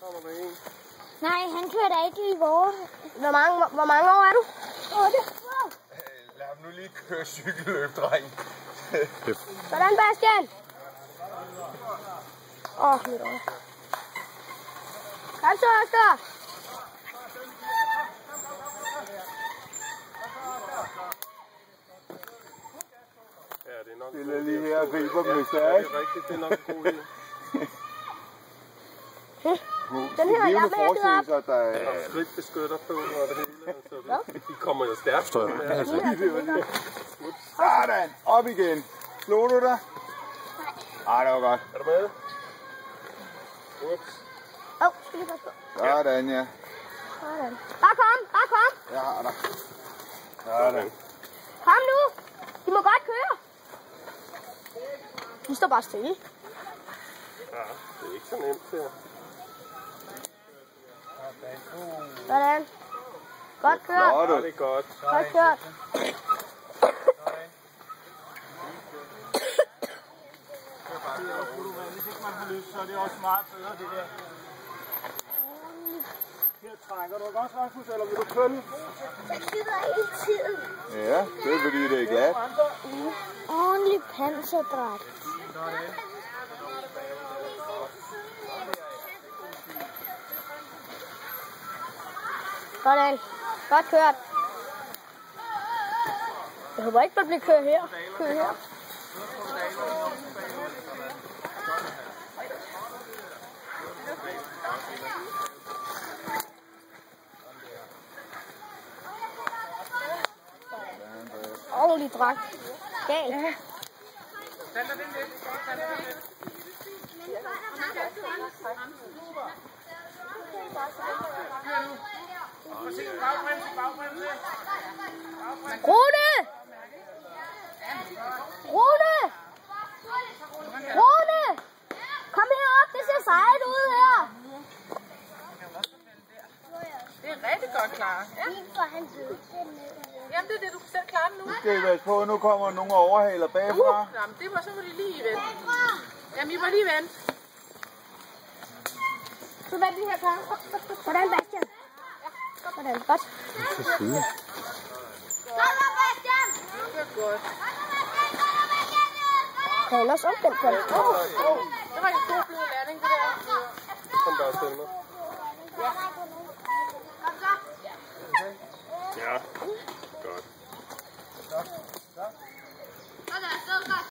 kommer der en. Nej, han kører da ikke i vores. Hvor mange år er du? 8. Wow. Lad ham nu lige køre cykelløb, dreng. Sådan, Bastian. Mit øje. Kom så, Oscar. Ja, det er nok. Det er lige her og griber dem i stærk. Ja, det er rigtigt. Det er nok en god idé. Den her, jeg med at forestille sig, at der er... Og skridtbeskytter på og det hele. Så de kommer jo stærkt. Sådan, op igen. Slog du dig? Nej, det var godt. Er du med? Ups. skal lige passe på. Sådan, ja. Sådan. Bare kom. Jeg har dig. Sådan. Kom nu. De må godt køre. De står bare stille. Ja, det er ikke så nemt her. Sådan. Godt kørt. Nå, Ja, det er godt. Godt kørt. Hvis ikke man har lyst, så er det også meget bedre, det der. Her trækker du også, Rasmus, eller vil du køre den? Jeg sidder hele tiden. Ja, det er fordi, det er glat. Ordentlig panserdragt. Sådan. Godt kørt. Jeg håber ikke, du bliver kørt her. Kør her. Ordentlig dragt. Gal. Ja. Rune! Kom herop, det ser sejt ud her. Det er rigtig godt klar. Ja. Jamen det er det, du kan selv klare den nu. Nu skal I passe på, nu kommer nogen og overhaler bagfra. Jamen det var så må de lige vente. Jamen I må lige vente. Så hvad er det her klar? Hvordan, Bastian? Hvordan? Godt. Sådan, Bastian! Det er godt. Kan jeg også omvendt på det? Det var en god blød landing, det der. Kom bare afsted med. Ja. Godt.